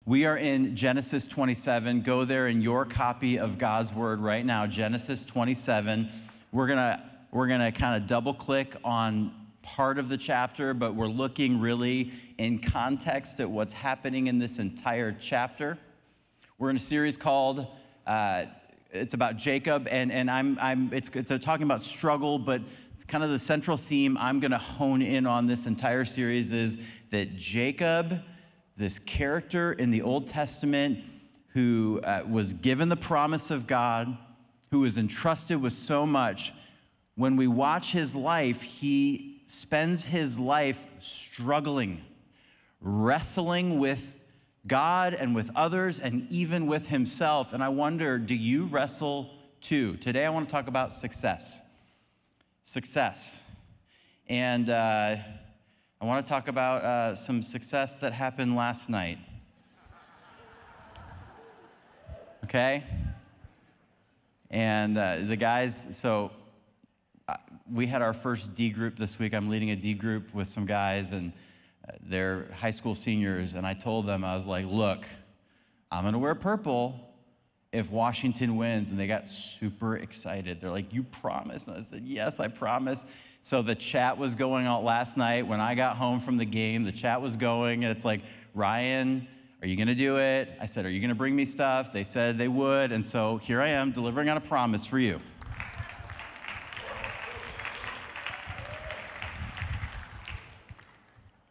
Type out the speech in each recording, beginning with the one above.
We are in Genesis 27. Go there in your copy of God's Word right now, Genesis 27. We're gonna kind of double click on part of the chapter, but we're looking really in context at what's happening in this entire chapter. We're in a series called it's about Jacob, and it's talking about struggle, but it's kind of the central theme I'm gonna hone in on this entire series is that Jacob, this character in the Old Testament who was given the promise of God, who was entrusted with so much, when we watch his life, he spends his life struggling, wrestling with God and with others and even with himself. And I wonder, do you wrestle too? Today I want to talk about success. Success. And I want to talk about some success that happened last night. Okay? And the guys, so we had our first D group this week. I'm leading a D group with some guys, and they're high school seniors. And I told them, I was like, look, I'm going to wear purple if Washington wins. And they got super excited. They're like, you promise? And I said, yes, I promise. So the chat was going out last night. When I got home from the game, the chat was going, and it's like, Ryan, are you gonna do it? I said, are you gonna bring me stuff? They said they would, and so here I am delivering on a promise for you.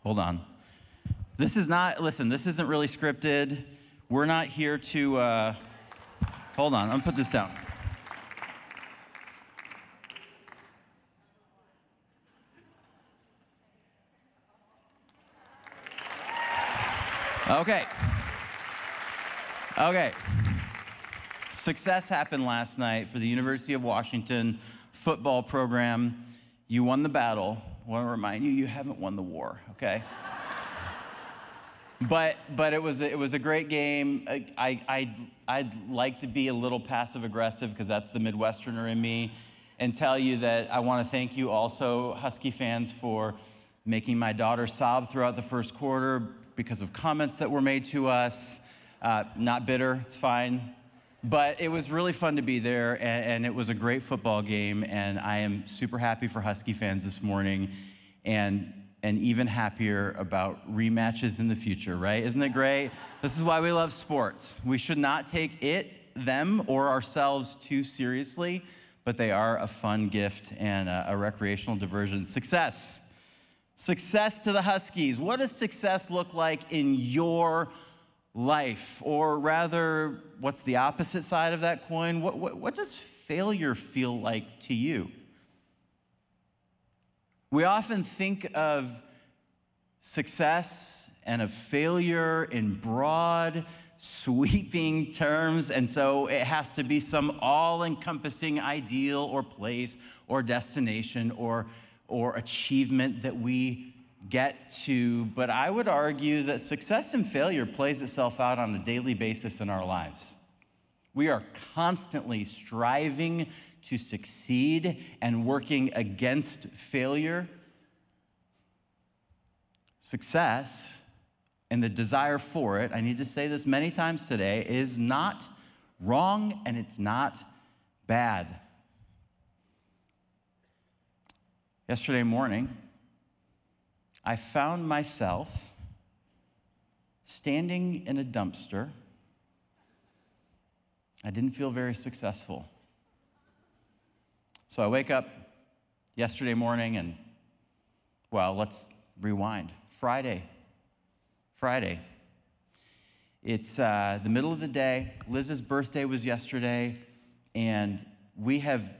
Hold on. This isn't really scripted. We're not here to, hold on, I'm gonna put this down. Okay. Success happened last night for the University of Washington football program. You won the battle. I want to remind you, you haven't won the war, okay? But it was a great game. I'd like to be a little passive aggressive because that's the Midwesterner in me, and tell you that I want to thank you also, Husky fans, for making my daughter sob throughout the first quarter because of comments that were made to us. Not bitter, it's fine. But it was really fun to be there, and it was a great football game, and I am super happy for Husky fans this morning, and even happier about rematches in the future, right? Isn't it great? This is why we love sports. We should not take them, or ourselves too seriously, but they are a fun gift and a recreational diversion. Success to the Huskies. What does success look like in your life? Or rather, what's the opposite side of that coin? What does failure feel like to you? We often think of success and of failure in broad, sweeping terms, and so it has to be some all-encompassing ideal or place or destination or achievement that we get to. But I would argue that success and failure plays itself out on a daily basis in our lives. We are constantly striving to succeed and working against failure. Success and the desire for it, I need to say this many times today, is not wrong and it's not bad. Yesterday morning, I found myself standing in a dumpster. I didn't feel very successful. So I wake up yesterday morning and, well, let's rewind. Friday. It's the middle of the day. Liz's birthday was yesterday, and we have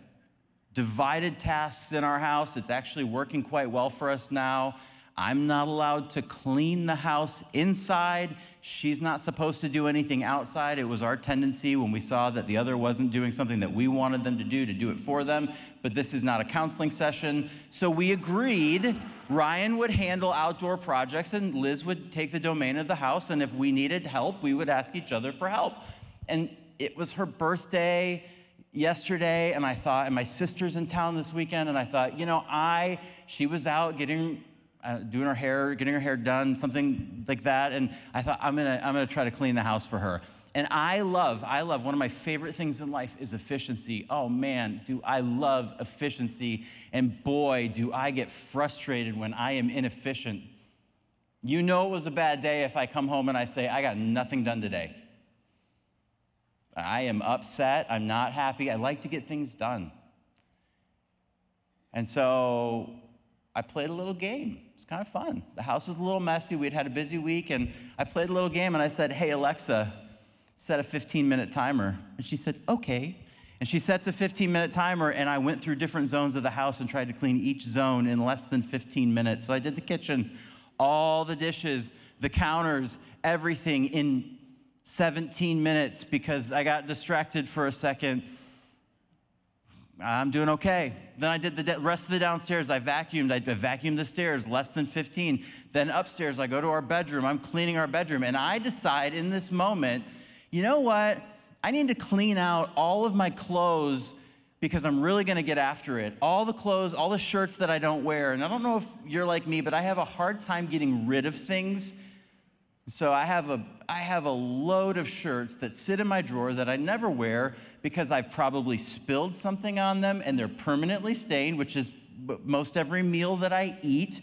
divided tasks in our house. It's actually working quite well for us now. I'm not allowed to clean the house inside. She's not supposed to do anything outside. It was our tendency when we saw that the other wasn't doing something that we wanted them to do it for them. But this is not a counseling session. So we agreed Ryan would handle outdoor projects and Liz would take the domain of the house. And if we needed help, we would ask each other for help. And it was her birthday yesterday, and I thought, and my sister's in town this weekend, and I thought, she was out getting doing her hair, getting her hair done, something like that. And I thought, I'm gonna try to clean the house for her. And I love, one of my favorite things in life is efficiency. Oh man, do I love efficiency. And boy, do I get frustrated when I am inefficient. You know it was a bad day if I come home and I say, I got nothing done today. I am upset, I'm not happy. I like to get things done. And so I played a little game. It was kind of fun. The house was a little messy. We'd had a busy week, and I played a little game, and I said, hey, Alexa, set a 15-minute timer. And she said, okay. And she sets a 15-minute timer, and I went through different zones of the house and tried to clean each zone in less than 15 minutes. So I did the kitchen, all the dishes, the counters, everything in 17 minutes because I got distracted for a second. I'm doing okay. Then I did the rest of the downstairs. I vacuumed the stairs, less than 15. Then upstairs, I go to our bedroom. I'm cleaning our bedroom. And I decide in this moment, you know what? I need to clean out all of my clothes because I'm really gonna get after it. All the clothes, all the shirts that I don't wear. And I don't know if you're like me, but I have a hard time getting rid of things. So I have a load of shirts that sit in my drawer that I never wear because I've probably spilled something on them and they're permanently stained, which is most every meal that I eat,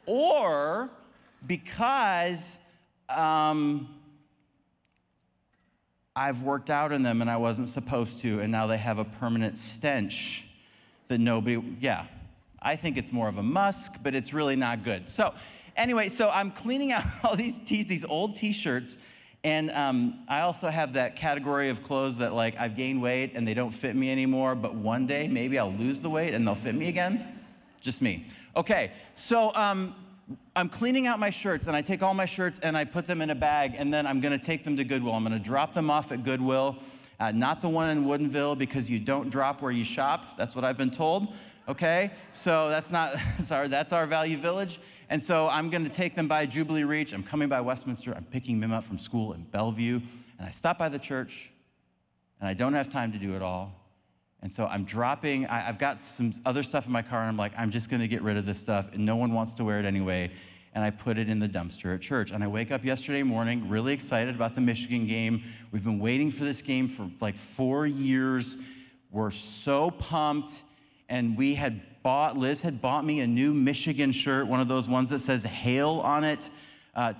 or because I've worked out in them and I wasn't supposed to, and now they have a permanent stench that I think it's more of a musk, but it's really not good. So anyway, so I'm cleaning out all these old t-shirts, and I also have that category of clothes that like I've gained weight and they don't fit me anymore, but one day maybe I'll lose the weight and they'll fit me again. Just me. Okay, so I'm cleaning out my shirts, and I take all my shirts and I put them in a bag, and then I'm gonna take them to Goodwill. I'm gonna drop them off at Goodwill, not the one in Woodinville, because you don't drop where you shop. That's what I've been told. Okay, so that's our Value Village. And so I'm gonna take them by Jubilee Reach. I'm coming by Westminster. I'm picking them up from school in Bellevue. And I stop by the church, and I don't have time to do it all. And so I'm dropping, I've got some other stuff in my car, and I'm like, I'm just gonna get rid of this stuff, and no one wants to wear it anyway. And I put it in the dumpster at church. And I wake up yesterday morning really excited about the Michigan game. We've been waiting for this game for like 4 years. We're so pumped. And Liz had bought me a new Michigan shirt, one of those ones that says Hail on it,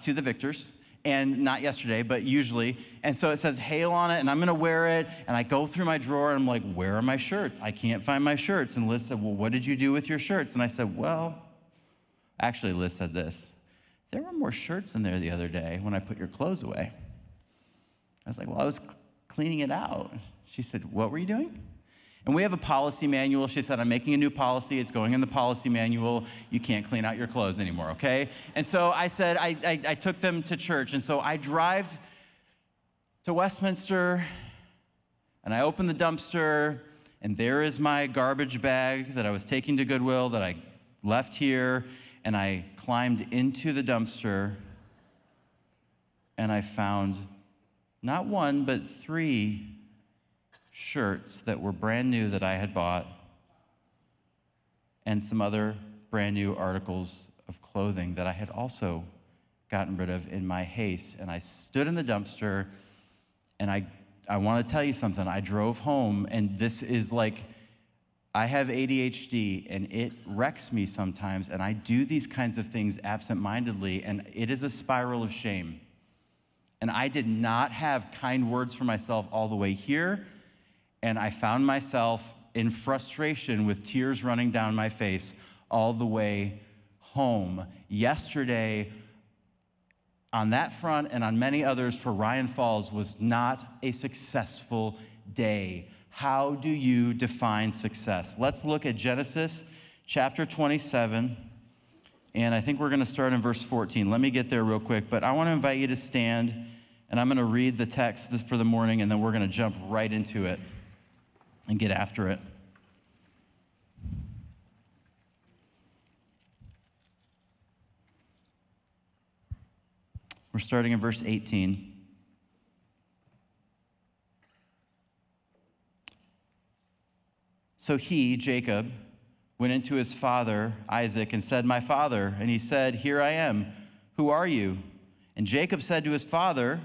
to the victors. And not yesterday, but usually. And so it says Hail on it, and I'm gonna wear it. And I go through my drawer, and I'm like, where are my shirts? I can't find my shirts. And Liz said, well, what did you do with your shirts? And I said, well, actually, Liz said this. There were more shirts in there the other day when I put your clothes away. I was like, well, I was cleaning it out. She said, what were you doing? And we have a policy manual. She said, I'm making a new policy. It's going in the policy manual. You can't clean out your clothes anymore, okay? And so I said, I took them to church. And so I drive to Westminster, and I open the dumpster, and there is my garbage bag that I was taking to Goodwill that I left here, and I climbed into the dumpster, and I found not one, but 3 shirts that were brand new that I had bought, and some other brand new articles of clothing that I had also gotten rid of in my haste. And I stood in the dumpster, and I want to tell you something. I drove home, and this is like, I have ADHD, and it wrecks me sometimes, and I do these kinds of things absentmindedly, and it is a spiral of shame. And I did not have kind words for myself all the way here, and I found myself in frustration with tears running down my face all the way home. Yesterday, on that front and on many others for Ryan Falls, was not a successful day. How do you define success? Let's look at Genesis chapter 27, and I think we're gonna start in verse 14. Let me get there real quick, but I wanna invite you to stand, and I'm gonna read the text for the morning, and then we're gonna jump right into it and get after it. We're starting in verse 18. So he, Jacob, went into his father, Isaac, and said, "My father." And he said, "Here I am. Who are you?" And Jacob said to his father,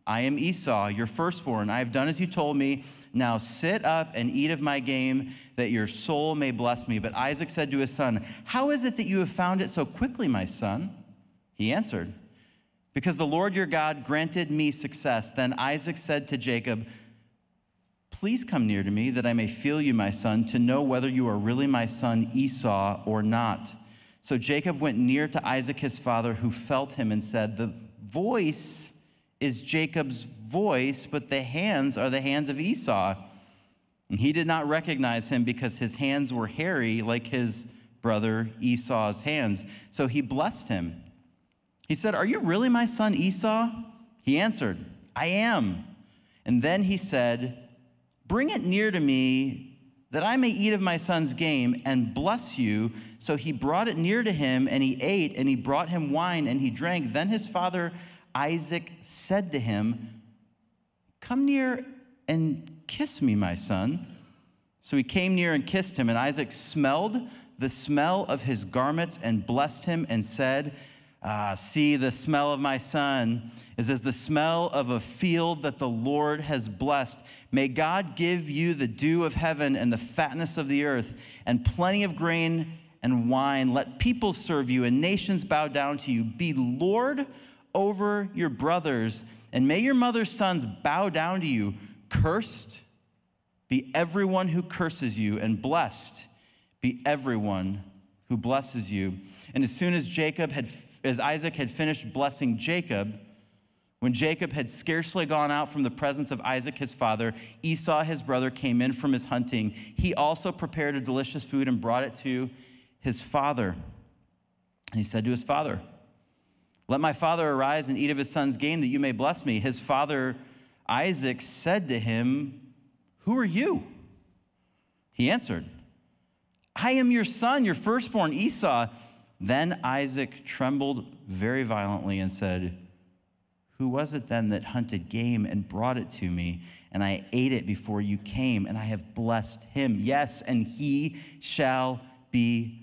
"I am Esau, your firstborn. I have done as you told me. Now sit up and eat of my game, that your soul may bless me." But Isaac said to his son, "How is it that you have found it so quickly, my son?" He answered, "Because the Lord your God granted me success." Then Isaac said to Jacob, "Please come near to me, that I may feel you, my son, to know whether you are really my son Esau or not." So Jacob went near to Isaac his father, who felt him and said, "The voice is Jacob's voice, but the hands are the hands of Esau." And he did not recognize him, because his hands were hairy like his brother Esau's hands. So he blessed him. He said, "Are you really my son Esau?" He answered, "I am." And then he said, "Bring it near to me, that I may eat of my son's game and bless you." So he brought it near to him, and he ate, and he brought him wine, and he drank. Then his father Isaac said to him, "Come near and kiss me, my son." So he came near and kissed him, and Isaac smelled the smell of his garments and blessed him and said, "See, the smell of my son is as the smell of a field that the Lord has blessed. May God give you the dew of heaven and the fatness of the earth and plenty of grain and wine. Let people serve you and nations bow down to you. Be Lord over your brothers, and may your mother's sons bow down to you. Cursed be everyone who curses you, and blessed be everyone who blesses you." And as soon as Isaac had finished blessing Jacob, when Jacob had scarcely gone out from the presence of Isaac his father, Esau his brother came in from his hunting. He also prepared a delicious food and brought it to his father. And he said to his father, "Let my father arise and eat of his son's game, that you may bless me." His father Isaac said to him, "Who are you?" He answered, "I am your son, your firstborn Esau." Then Isaac trembled very violently and said, "Who was it then that hunted game and brought it to me? And I ate it before you came, and I have blessed him. Yes, and he shall be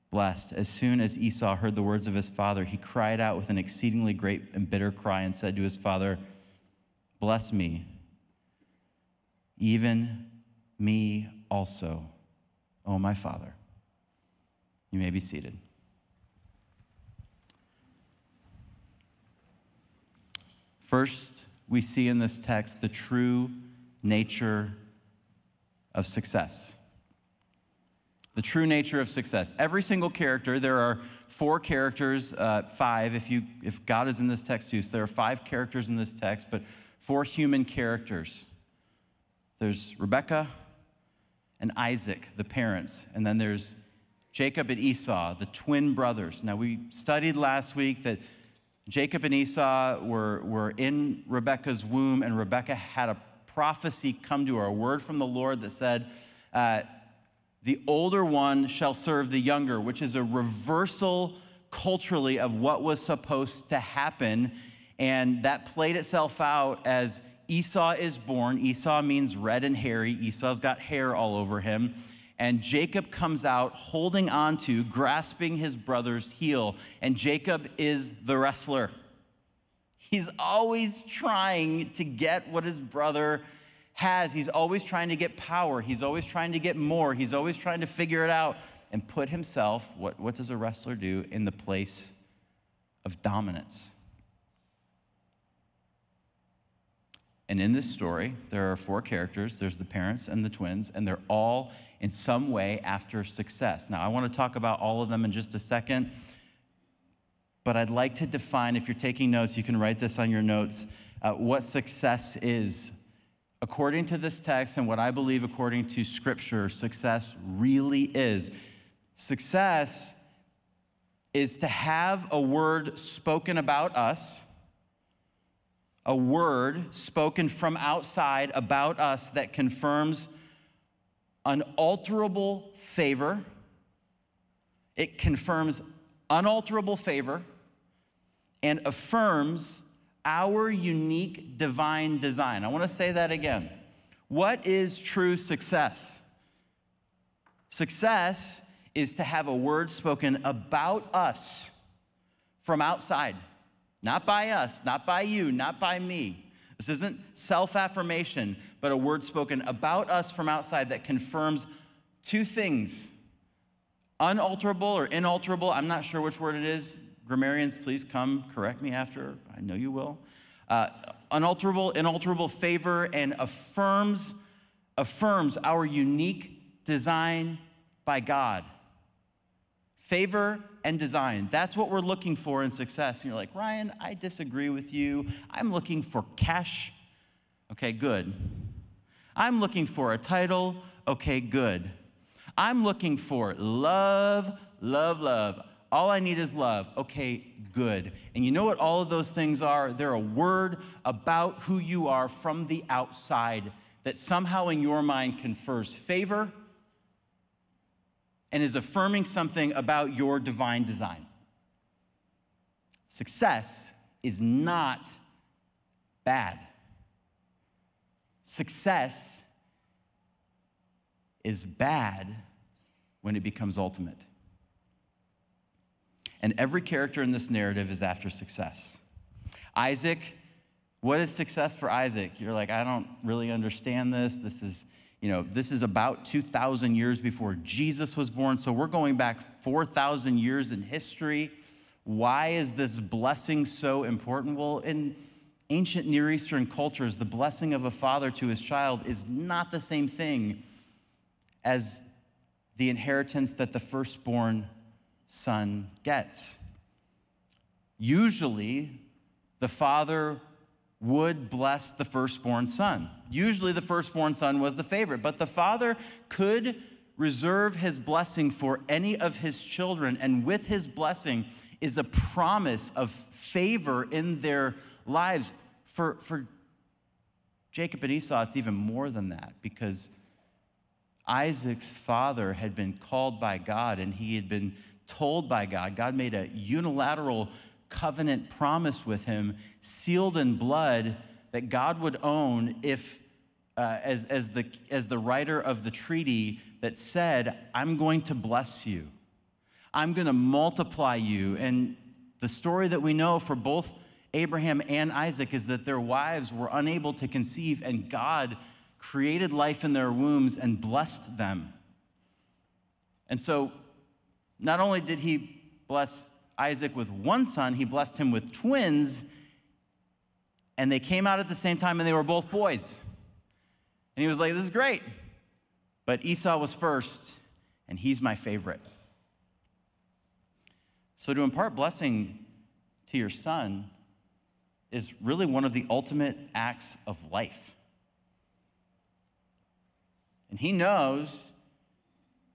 blessed." As soon as Esau heard the words of his father, he cried out with an exceedingly great and bitter cry and said to his father, "Bless me, even me also, O my father." You may be seated. First, we see in this text the true nature of success. The true nature of success. Every single character, there are 4 characters, 5 if God is in this text too. So there are 5 characters in this text, but 4 human characters. There's Rebekah and Isaac, the parents, and then there's Jacob and Esau, the twin brothers. Now, we studied last week that Jacob and Esau were in Rebekah's womb, and Rebekah had a prophecy come to her, a word from the Lord that said, the older one shall serve the younger, which is a reversal culturally of what was supposed to happen. And that played itself out as Esau is born. Esau means red and hairy. Esau's got hair all over him. And Jacob comes out holding on to, grasping his brother's heel. And Jacob is the wrestler. He's always trying to get what his brother has. He's always trying to get power. He's always trying to get more. He's always trying to figure it out and put himself, what does a wrestler do, in the place of dominance. And in this story, there are 4 characters. There's the parents and the twins, and they're all in some way after success. Now, I want to talk about all of them in just a second, but I'd like to define, if you're taking notes, you can write this on your notes, what success is. According to this text and what I believe according to Scripture, success really is. Success is to have a word spoken about us, a word spoken from outside about us that confirms unalterable favor. It confirms unalterable favor and affirms our unique divine design. I want to say that again. What is true success? Success is to have a word spoken about us from outside. Not by us, not by you, not by me. This isn't self-affirmation, but a word spoken about us from outside that confirms two things. Unalterable or inalterable, I'm not sure which word it is. Grammarians, please come correct me after. I know you will. Unalterable, inalterable favor, and affirms our unique design by God. Favor and design. That's what we're looking for in success. And you're like, Ryan, I disagree with you. I'm looking for cash. Okay, good. I'm looking for a title. Okay, good. I'm looking for love, love, love. All I need is love. Okay, good. And you know what all of those things are? They're a word about who you are from the outside that somehow in your mind confers favor and is affirming something about your divine design. Success is not bad. Success is bad when it becomes ultimate. And every character in this narrative is after success. Isaac, what is success for Isaac? You're like, I don't really understand this. This is about 2,000 years before Jesus was born. So we're going back 4,000 years in history. Why is this blessing so important? Well, in ancient Near Eastern cultures, the blessing of a father to his child is not the same thing as the inheritance that the firstborn son gets. Usually, the father would bless the firstborn son. Usually the firstborn son was the favorite, but the father could reserve his blessing for any of his children, and with his blessing is a promise of favor in their lives. For Jacob and Esau, it's even more than that, because Isaac's father had been called by God, and he had been told by God. God made a unilateral covenant promise with him, sealed in blood, that God would own if, as the writer of the treaty that said, I'm going to bless you. I'm going to multiply you. And the story that we know for both Abraham and Isaac is that their wives were unable to conceive, and God created life in their wombs and blessed them. And so not only did he bless Isaac with one son, he blessed him with twins, and they came out at the same time, and they were both boys. And he was like, this is great. But Esau was first, and he's my favorite. So to impart blessing to your son is really one of the ultimate acts of life. And he knows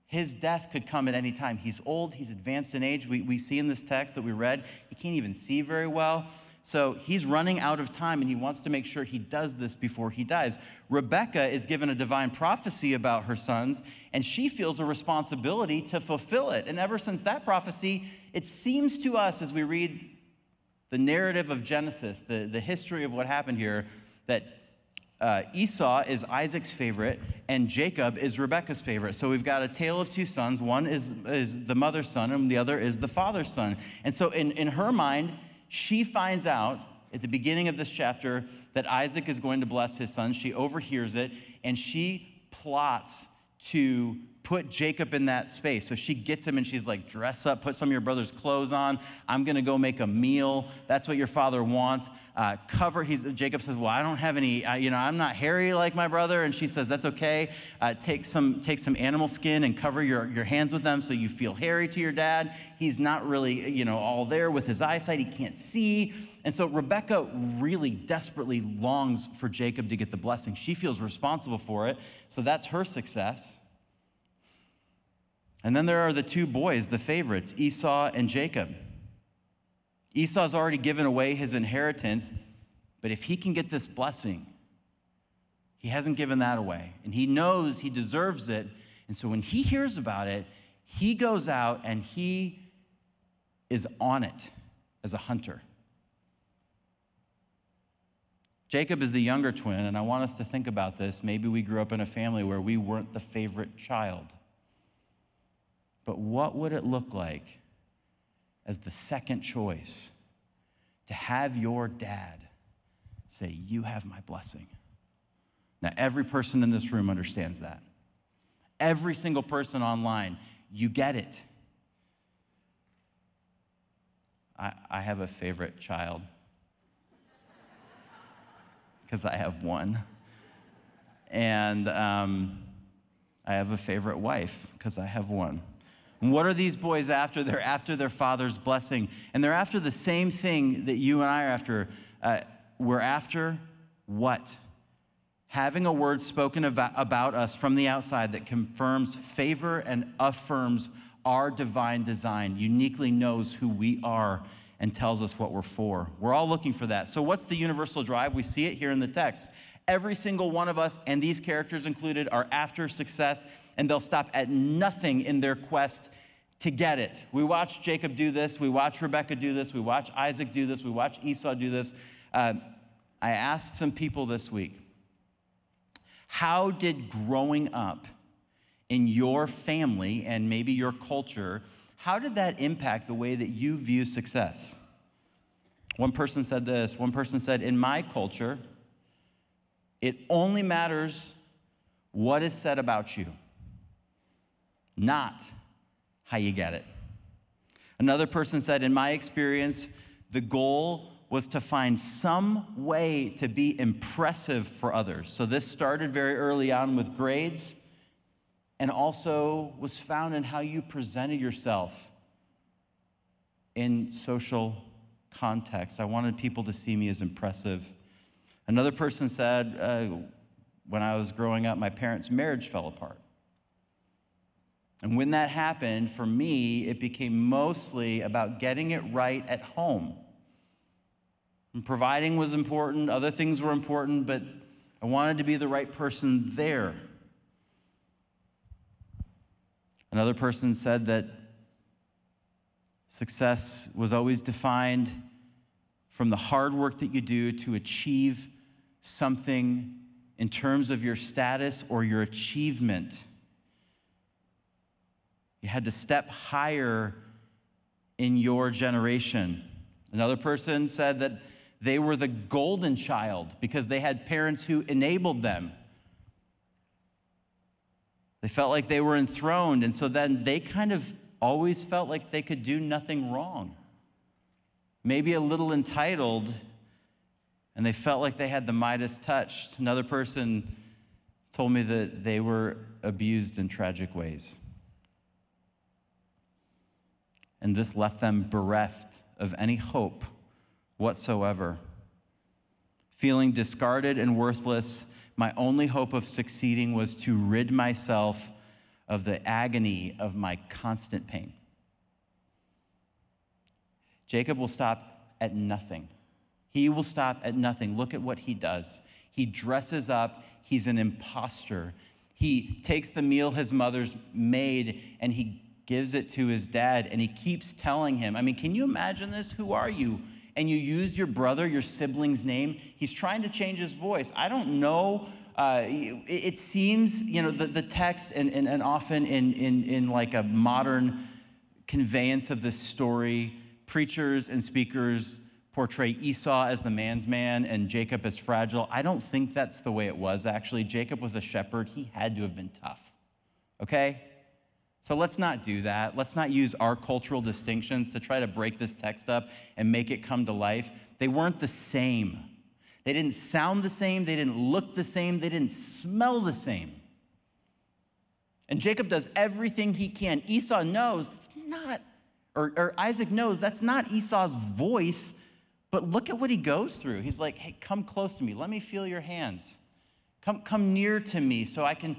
his death could come at any time. He's old, he's advanced in age. We see in this text that we read, he can't even see very well. So he's running out of time, and he wants to make sure he does this before he dies. Rebekah is given a divine prophecy about her sons, and she feels a responsibility to fulfill it. And ever since that prophecy, it seems to us as we read the narrative of Genesis, the history of what happened here, that Esau is Isaac's favorite, and Jacob is Rebekah's favorite. So we've got a tale of two sons. One is the mother's son, and the other is the father's son. And so in her mind, she finds out at the beginning of this chapter that Isaac is going to bless his son. She overhears it, and she plots to put Jacob in that space. So she gets him and she's like, dress up, put some of your brother's clothes on. I'm gonna go make a meal. That's what your father wants. Jacob says, well, I don't have any, I'm not hairy like my brother. And she says, that's okay. Take some animal skin and cover your hands with them so you feel hairy to your dad. He's not really, all there with his eyesight. He can't see. And so Rebekah really desperately longs for Jacob to get the blessing. She feels responsible for it. So that's her success. And then there are the two boys, the favorites, Esau and Jacob. Esau's already given away his inheritance, but if he can get this blessing, he hasn't given that away. And he knows he deserves it. And so when he hears about it, he goes out and he is on it as a hunter. Jacob is the younger twin, and I want us to think about this. Maybe we grew up in a family where we weren't the favorite child. But what would it look like as the second choice to have your dad say, you have my blessing? Now, every person in this room understands that. Every single person online, you get it. I have a favorite child because I have one. And I have a favorite wife because I have one. And what are these boys after? They're after their father's blessing. And they're after the same thing that you and I are after. We're after what? Having a word spoken about us from the outside that confirms favor and affirms our divine design, uniquely knows who we are and tells us what we're for. We're all looking for that. So what's the universal drive? We see it here in the text. Every single one of us, and these characters included, are after success, and they'll stop at nothing in their quest to get it. We watch Jacob do this. We watch Rebekah do this. We watch Isaac do this. We watch Esau do this. I asked some people this week, how did growing up in your family and maybe your culture, how did that impact the way that you view success? One person said this. One person said, in my culture, it only matters what is said about you, not how you get it. Another person said, in my experience, the goal was to find some way to be impressive for others. So this started very early on with grades and also was found in how you presented yourself in social context. I wanted people to see me as impressive. Another person said, when I was growing up, my parents' marriage fell apart. And when that happened, for me, it became mostly about getting it right at home. And providing was important, other things were important, but I wanted to be the right person there. Another person said that success was always defined from the hard work that you do to achieve something in terms of your status or your achievement. You had to step higher in your generation. Another person said that they were the golden child because they had parents who enabled them. They felt like they were enthroned, and so then they kind of always felt like they could do nothing wrong. Maybe a little entitled, and they felt like they had the Midas touch. Another person told me that they were abused in tragic ways. And this left them bereft of any hope whatsoever. Feeling discarded and worthless, my only hope of succeeding was to rid myself of the agony of my constant pain. Jacob will stop at nothing. He will stop at nothing. Look at what he does. He dresses up. He's an imposter. He takes the meal his mother's made and he gives it to his dad, and he keeps telling him, I mean, can you imagine this? Who are you? And you use your brother, your sibling's name. He's trying to change his voice. I don't know. It seems, the text and often in like a modern conveyance of this story, preachers and speakers portray Esau as the man's man and Jacob as fragile. I don't think that's the way it was, actually. Jacob was a shepherd. He had to have been tough, okay? So let's not do that. Let's not use our cultural distinctions to try to break this text up and make it come to life. They weren't the same. They didn't sound the same. They didn't look the same. They didn't smell the same. And Jacob does everything he can. Esau knows it's not, or Isaac knows that's not Esau's voice, but look at what he goes through. He's like, hey, come close to me. Let me feel your hands. Come near to me so I can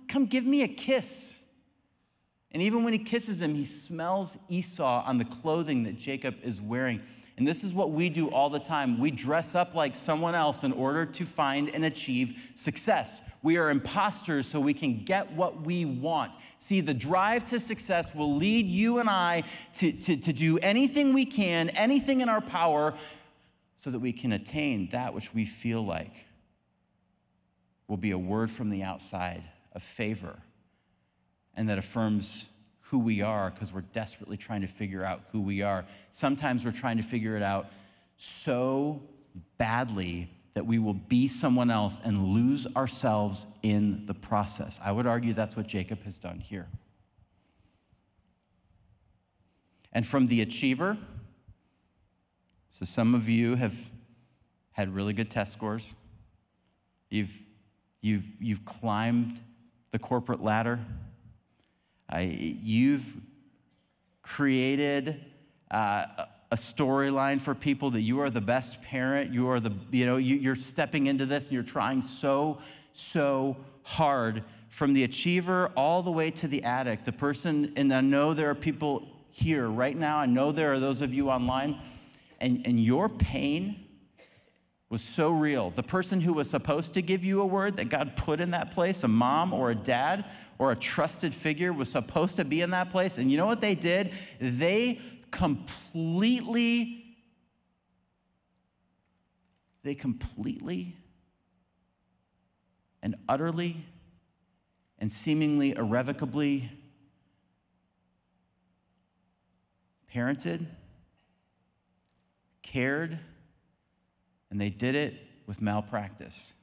come give me a kiss. And even when he kisses him, he smells Esau on the clothing that Jacob is wearing. And this is what we do all the time. We dress up like someone else in order to find and achieve success. We are imposters so we can get what we want. See, the drive to success will lead you and I to do anything we can, anything in our power, so that we can attain that which we feel like will be a word from the outside of favor and that affirms who we are, because we're desperately trying to figure out who we are. Sometimes we're trying to figure it out so badly that we will be someone else and lose ourselves in the process. I would argue that's what Jacob has done here. And from the achiever, so some of you have had really good test scores. You've climbed the corporate ladder. You've created a storyline for people that you are the best parent. You are you're stepping into this and you're trying so hard. From the achiever all the way to the addict, the person, and I know there are people here right now, I know there are those of you online, and your pain was so real. The person who was supposed to give you a word that God put in that place, a mom or a dad or a trusted figure, was supposed to be in that place. And you know what they did? They completely and utterly and seemingly irrevocably parented, cared, and they did it with malpractice.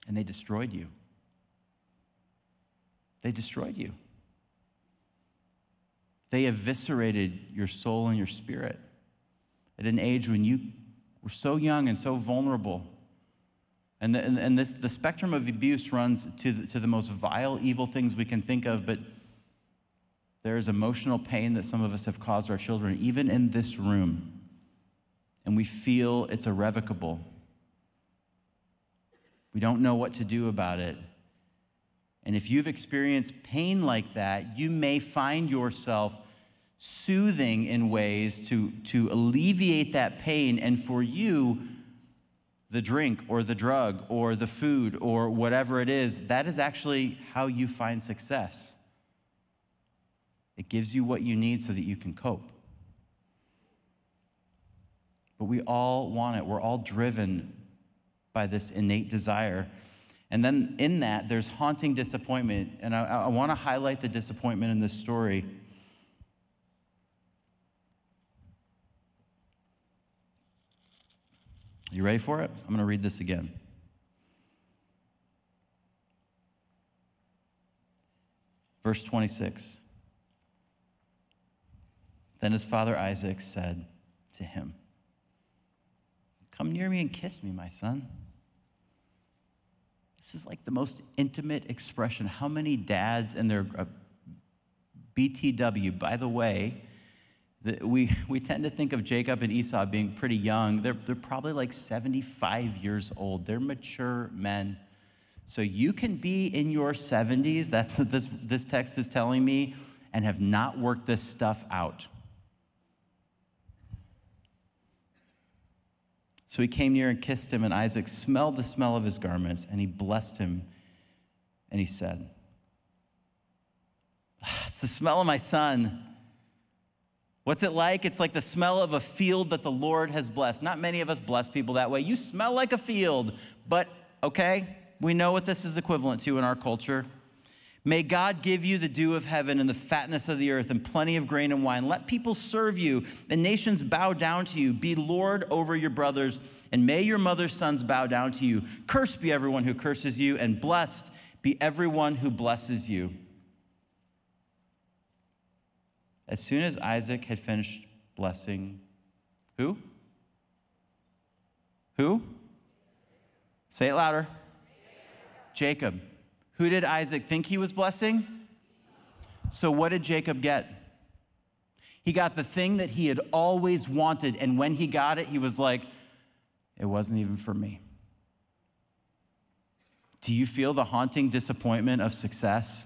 And they destroyed you. They destroyed you. They eviscerated your soul and your spirit at an age when you were so young and so vulnerable. And the spectrum of abuse runs to the most vile, evil things we can think of, but there is emotional pain that some of us have caused our children, even in this room. And we feel it's irrevocable. We don't know what to do about it. And if you've experienced pain like that, you may find yourself soothing in ways to alleviate that pain. And for you, the drink or the drug or the food or whatever it is, that is actually how you find success. It gives you what you need so that you can cope. But we all want it. We're all driven by this innate desire. And then in that, there's haunting disappointment. And I want to highlight the disappointment in this story. You ready for it? I'm going to read this again. Verse 26. Then his father Isaac said to him, "Come near me and kiss me, my son." This is like the most intimate expression. How many dads and their BTW, by the way, we tend to think of Jacob and Esau being pretty young. They're probably like 75 years old. They're mature men. So you can be in your 70s, that's what this text is telling me, and have not worked this stuff out. So he came near and kissed him, and Isaac smelled the smell of his garments, and he blessed him, and he said, "It's the smell of my son." What's it like? It's like the smell of a field that the Lord has blessed. Not many of us bless people that way. You smell like a field, but okay, we know what this is equivalent to in our culture. May God give you the dew of heaven and the fatness of the earth and plenty of grain and wine. Let people serve you and nations bow down to you. Be Lord over your brothers, and may your mother's sons bow down to you. Cursed be everyone who curses you, and blessed be everyone who blesses you. As soon as Isaac had finished blessing, who? Who? Say it louder. Jacob. Who did Isaac think he was blessing? So what did Jacob get? He got the thing that he had always wanted, and when he got it, he was like, it wasn't even for me. Do you feel the haunting disappointment of success?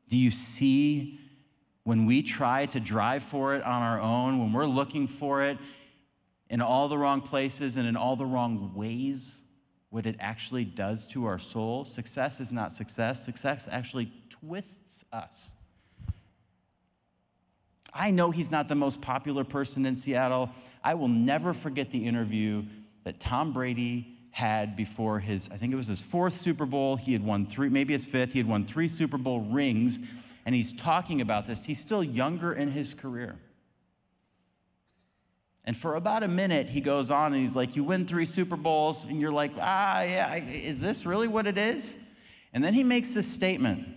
Do you see when we try to drive for it on our own, when we're looking for it in all the wrong places and in all the wrong ways, what it actually does to our soul? Success is not success. Success actually twists us. I know he's not the most popular person in Seattle. I will never forget the interview that Tom Brady had before I think it was his fourth Super Bowl. He had won three, maybe his fifth. He had won 3 Super Bowl rings. And he's talking about this. He's still younger in his career. And for about a minute, he goes on and he's like, you win 3 Super Bowls, and you're like, yeah, is this really what it is? And then he makes this statement.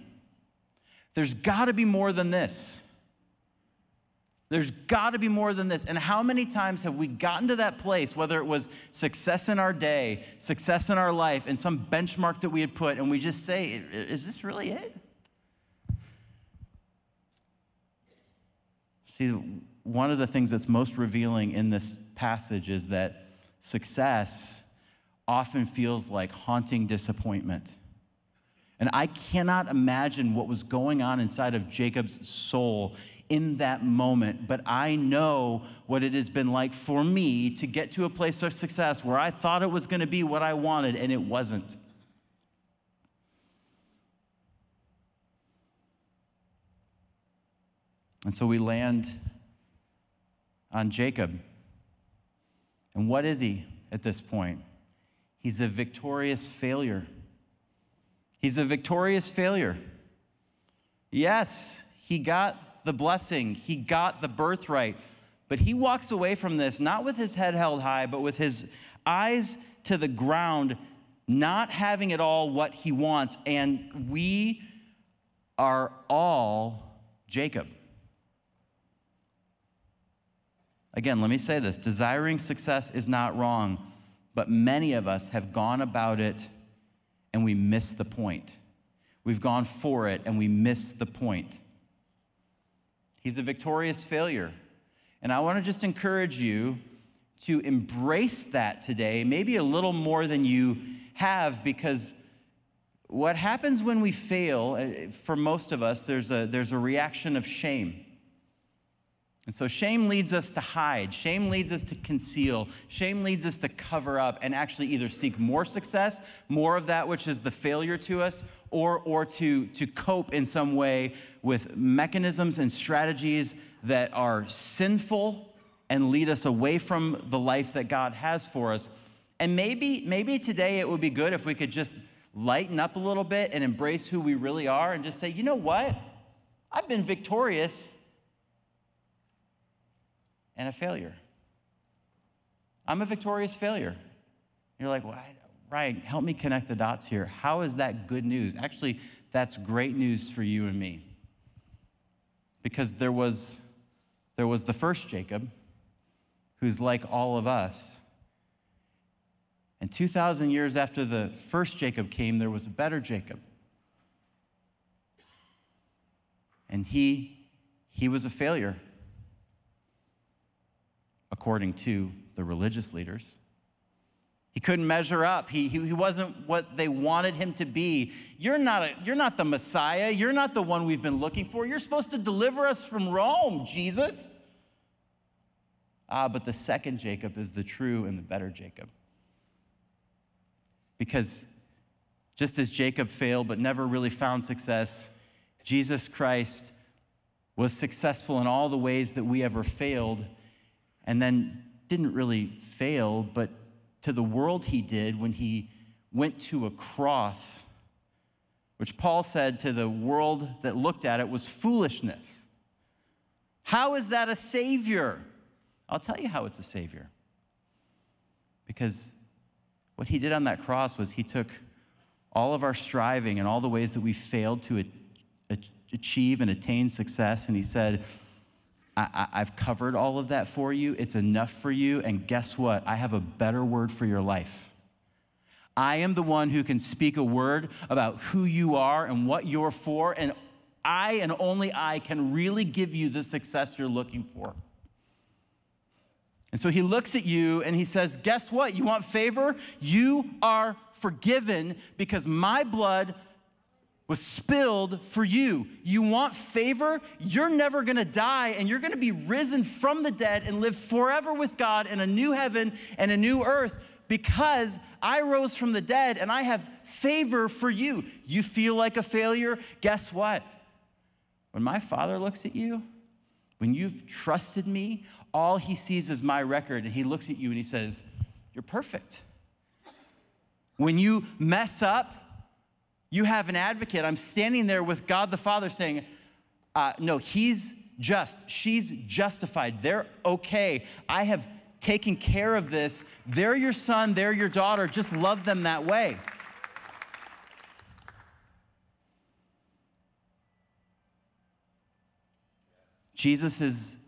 There's got to be more than this. There's got to be more than this. And how many times have we gotten to that place, whether it was success in our day, success in our life, and some benchmark that we had put, and we just say, is this really it? See, one of the things that's most revealing in this passage is that success often feels like haunting disappointment. And I cannot imagine what was going on inside of Jacob's soul in that moment, but I know what it has been like for me to get to a place of success where I thought it was going to be what I wanted, and it wasn't. And so we land on Jacob. And what is he at this point? He's a victorious failure. He's a victorious failure. Yes, he got the blessing. He got the birthright. But he walks away from this, not with his head held high, but with his eyes to the ground, not having it all what he wants. And we are all Jacob. Again, let me say this. Desiring success is not wrong, but many of us have gone about it and we miss the point. We've gone for it and we miss the point. He's a victorious failure. And I want to just encourage you to embrace that today, maybe a little more than you have, because what happens when we fail, for most of us, there's a reaction of shame. And so shame leads us to hide. Shame leads us to conceal. Shame leads us to cover up and actually either seek more success, more of that which is the failure to us, or to cope in some way with mechanisms and strategies that are sinful and lead us away from the life that God has for us. And maybe today it would be good if we could just lighten up a little bit and embrace who we really are and just say, you know what? I've been victorious and a failure. I'm a victorious failure. You're like, well, Ryan, help me connect the dots here. How is that good news? Actually, that's great news for you and me. Because there was the first Jacob, who's like all of us. And 2,000 years after the first Jacob came, there was a better Jacob. And he was a failure, according to the religious leaders. He couldn't measure up. He wasn't what they wanted him to be. You're not the Messiah. You're not the one we've been looking for. You're supposed to deliver us from Rome, Jesus. But the second Jacob is the true and the better Jacob. Because just as Jacob failed but never really found success, Jesus Christ was successful in all the ways that we ever failed, and then didn't really fail, but to the world he did when he went to a cross, which Paul said to the world that looked at it was foolishness. How is that a savior? I'll tell you how it's a savior. Because what he did on that cross was he took all of our striving and all the ways that we failed to achieve and attain success, and he said, I've covered all of that for you. It's enough for you. And guess what? I have a better word for your life. I am the one who can speak a word about who you are and what you're for. And I and only I can really give you the success you're looking for. And so he looks at you and he says, guess what? You want favor? You are forgiven because my blood was spilled for you. You want favor? You're never gonna die, and you're gonna be risen from the dead and live forever with God in a new heaven and a new earth, because I rose from the dead and I have favor for you. You feel like a failure? Guess what? When my Father looks at you, when you've trusted me, all he sees is my record, and he looks at you and he says, you're perfect. When you mess up, you have an advocate. I'm standing there with God the Father saying, no, he's just, she's justified. They're okay. I have taken care of this. They're your son, they're your daughter. Just love them that way. Jesus is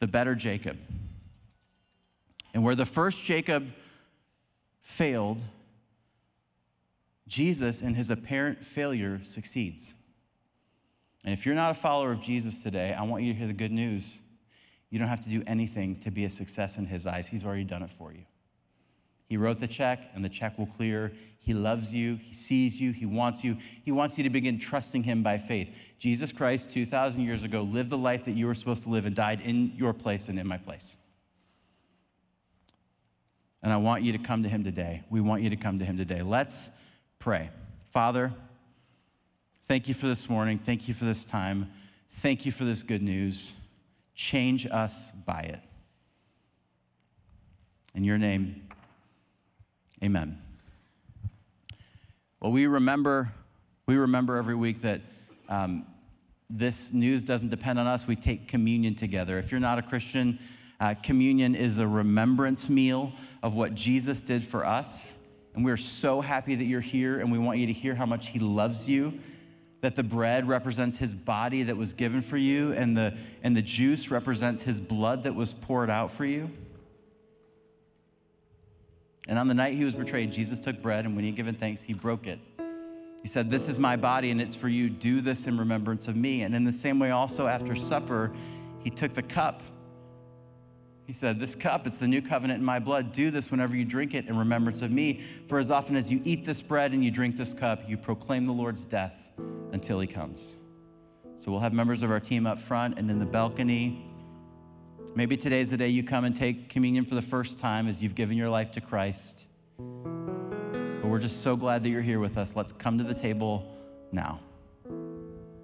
the better Jacob. And where the first Jacob failed, Jesus, in his apparent failure, succeeds. And if you're not a follower of Jesus today, I want you to hear the good news. You don't have to do anything to be a success in his eyes. He's already done it for you. He wrote the check, and the check will clear. He loves you. He sees you. He wants you. He wants you to begin trusting him by faith. Jesus Christ, 2,000 years ago, lived the life that you were supposed to live and died in your place and in my place. And I want you to come to him today. We want you to come to him today. Let's pray. Father, thank you for this morning. Thank you for this time. Thank you for this good news. Change us by it. In your name, amen. Well, we remember every week that this news doesn't depend on us. We take communion together. If you're not a Christian, communion is a remembrance meal of what Jesus did for us. And we're so happy that you're here, and we want you to hear how much he loves you, that the bread represents his body that was given for you, and the juice represents his blood that was poured out for you. And on the night he was betrayed, Jesus took bread, and when he had given thanks, he broke it. He said, "This is my body, and it's for you. Do this in remembrance of me." And in the same way also after supper, he took the cup. He said, "This cup, it's the new covenant in my blood. Do this whenever you drink it in remembrance of me. For as often as you eat this bread and you drink this cup, you proclaim the Lord's death until he comes." So we'll have members of our team up front and in the balcony. Maybe today's the day you come and take communion for the first time as you've given your life to Christ. But we're just so glad that you're here with us. Let's come to the table now.